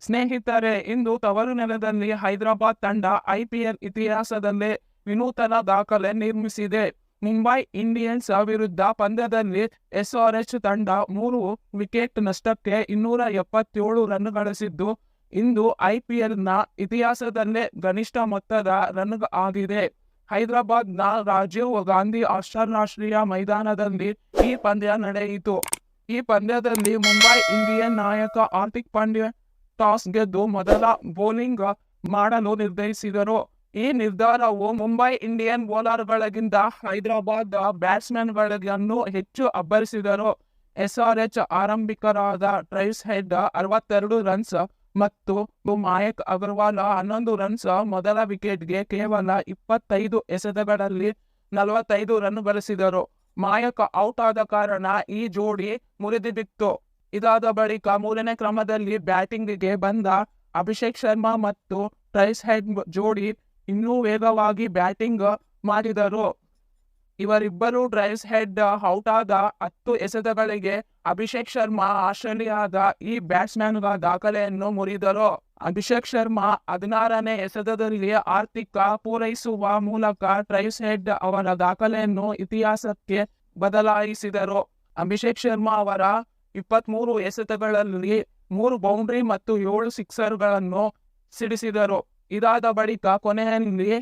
ಸ್ನೇಹಿತರೆ, ಇಂದು ತವರು ನೆಲದಲ್ಲಿ ಹೈದರಾಬಾದ್ ತಂಡ IPL ಇತಿಹಾಸದಲ್ಲೇ ವಿನೂತನ ದಾಖಲೆ ನಿರ್ಮಿಸಿದೆ. ಮುಂಬೈ ಇಂಡಿಯನ್ಸ್ ವಿರುದ್ಧ ಪಂದ್ಯದಲ್ಲಿ SRH ತಂಡ 3 ವಿಕೆಟ್ ನಷ್ಟಕ್ಕೆ 277 ರನ್ ಗಳಿಸಿದ್ದು, ಇಂದು IPLನ ಇತಿಹಾಸದಲ್ಲೇ ಗರಿಷ್ಠ ಮೊತ್ತದ ರನ್ ಆಗಿದೆ. ಹೈದರಾಬಾದ್ನ ರಾಜೀವ್ ಗಾಂಧಿ ಅಂತಾರಾಷ್ಟ್ರೀಯ ಮೈದಾನದಲ್ಲಿ ಈ ಪಂದ್ಯ ನಡೆಯಿತು. ಈ ಪಂದ್ಯದಲ್ಲಿ ಮುಂಬೈ ಇಂಡಿಯನ್ ನಾಯಕ ಹಾರ್ದಿಕ್ ಪಾಂಡ್ಯ ಟಾಸ್ ಗೆದ್ದು ಮೊದಲ ಬೌಲಿಂಗ್ ಮಾಡಲು ನಿರ್ಧರಿಸಿದರು. ಈ ನಿರ್ಧಾರವು ಮುಂಬೈ ಇಂಡಿಯನ್ ಬೌಲರ್ಗಳಿಗಿಂತ ಹೈದರಾಬಾದ್ ಬ್ಯಾಟ್ಸ್ಮನ್ಗಳನ್ನು ಹೆಚ್ಚು ಅಬ್ಬರಿಸಿದರು. SRH ಆರಂಭಿಕರಾದ ಟ್ರೇವಿಸ್ ಹೆಡ್ 62 ರನ್ಸ್ ಮತ್ತು ಮಯಾಂಕ್ ಅಗರ್ವಾಲ್ 11 ರನ್ಸ್ ಮೊದಲ ವಿಕೆಟ್ಗೆ ಕೇವಲ 25 ಎಸೆತಗಳಲ್ಲಿ 45 ರನ್ ಗಳಿಸಿದರು. ಮಯಾಂಕ್ ಔಟ್ ಆದ ಕಾರಣ ಈ ಜೋಡಿ ಮುರಿದುಬಿತ್ತು. ಇದಾದ ಬಳಿಕ ಮೂರನೇ ಕ್ರಮದಲ್ಲಿ ಬ್ಯಾಟಿಂಗ್ಗೆ ಬಂದ ಅಭಿಷೇಕ್ ಶರ್ಮಾ ಮತ್ತು ಟ್ರೇವಿಸ್ ಹೆಡ್ ಜೋಡಿ ಇನ್ನೂ ವೇಗವಾಗಿ ಬ್ಯಾಟಿಂಗ್ ಮಾಡಿದರು. ಇವರಿಬ್ಬರು ಟ್ರೇವಿಸ್ ಹೆಡ್ ಔಟ್ ಆದ 10 ಎಸೆತಗಳಿಗೆ ಅಭಿಷೇಕ್ ಶರ್ಮಾ ಆಸ್ಟ್ರೇಲಿಯಾದ ಈ ಬ್ಯಾಟ್ಸ್ಮನ್ಗಳ ದಾಖಲೆಯನ್ನು ಮುರಿದರು. ಅಭಿಷೇಕ್ ಶರ್ಮಾ 16ನೇ ಎಸೆತದಲ್ಲಿ ಆರ್ಥಿಕ ಪೂರೈಸುವ ಮೂಲಕ ಟ್ರೇವಿಸ್ ಹೆಡ್ ಅವರ ದಾಖಲೆಯನ್ನು ಇತಿಹಾಸಕ್ಕೆ ಬದಲಾಯಿಸಿದರು. ಅಭಿಷೇಕ್ ಶರ್ಮಾ ಅವರ 23 ಎಸೆತಗಳಲ್ಲಿ 3 ಬೌಂಡ್ರಿ ಮತ್ತು 7 ಸಿಕ್ಸರ್ಗಳನ್ನು ಸಿಡಿಸಿದರು. ಇದಾದ ಬಳಿಕ ಕೊನೆಯಲ್ಲಿ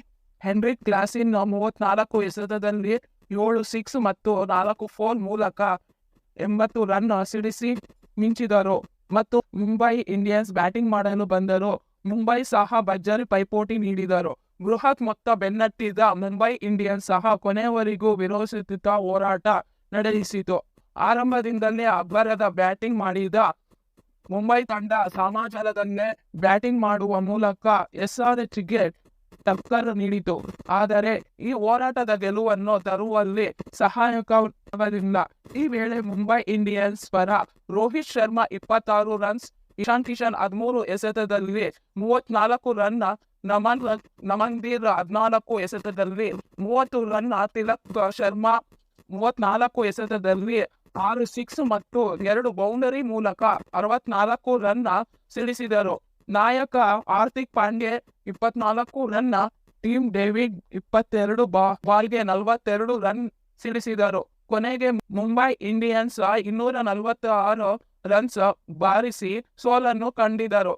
ಹೆನ್ರಿಕ್ ಕ್ಲಾಸನ್ 34 ಎಸೆತದಲ್ಲಿ 7 ಸಿಕ್ಸ್ ಮತ್ತು 4 4 ಮೂಲಕ 80 ರನ್ ಸಿಡಿಸಿ ಮಿಂಚಿದರು ಮತ್ತು ಮುಂಬೈ ಇಂಡಿಯನ್ಸ್ ಬ್ಯಾಟಿಂಗ್ ಮಾಡಲು ಬಂದರು. ಮುಂಬೈ ಸಹ ಭರ್ಜರಿ ಪೈಪೋಟಿ ನೀಡಿದರು. ಬೃಹತ್ ಮೊತ್ತ ಬೆನ್ನಟ್ಟಿದ ಮುಂಬೈ ಇಂಡಿಯನ್ಸ್ ಸಹ ಕೊನೆಯವರೆಗೂ ವಿರೋಧಿಸುತ್ತಾ ಹೋರಾಟ ನಡೆಸಿತು. ಆರಂಭದಿಂದಲೇ ಅಬ್ಬರದ ಬ್ಯಾಟಿಂಗ್ ಮಾಡಿದ ಮುಂಬೈ ತಂಡ ಸಮಾಜದಲ್ಲೇ ಬ್ಯಾಟಿಂಗ್ ಮಾಡುವ ಮೂಲಕ SRHಗೆ ಟಕ್ಕರ್ ನೀಡಿತು. ಆದರೆ ಈ ಹೋರಾಟದ ಗೆಲುವನ್ನು ತರುವಲ್ಲಿ ಸಹಾಯಕವಾಗಲಿಲ್ಲ. ಈ ವೇಳೆ ಮುಂಬೈ ಇಂಡಿಯನ್ಸ್ ಪರ ರೋಹಿತ್ ಶರ್ಮಾ 26 ರನ್ಸ್, ಇಶಾನ್ ಕಿಶನ್ 13 ಎಸೆತದಲ್ಲಿ 34 ರನ್, ನಮನ್ದೀರ್ 14 ಎಸೆತದಲ್ಲಿ 30 ರನ್, ತಿಲಕ್ ಶರ್ಮಾ 34 ಎಸೆತದಲ್ಲಿ 6 ಸಿಕ್ಸ್ ಮತ್ತು 2 ಬೌಂಡರಿ ಮೂಲಕ 64 ರನ್ ಸಿಡಿಸಿದರು. ನಾಯಕ Hardik Pandya 24 run, Tim David 22 ಬಾಲ್ಗೆ 42 ರನ್ ಸಿಡಿಸಿದರು. ಕೊನೆಗೆ ಮುಂಬೈ ಇಂಡಿಯನ್ಸ್ 246 ರನ್ಸ್ ಬಾರಿಸಿ ಸೋಲನ್ನು ಕಂಡಿದರು.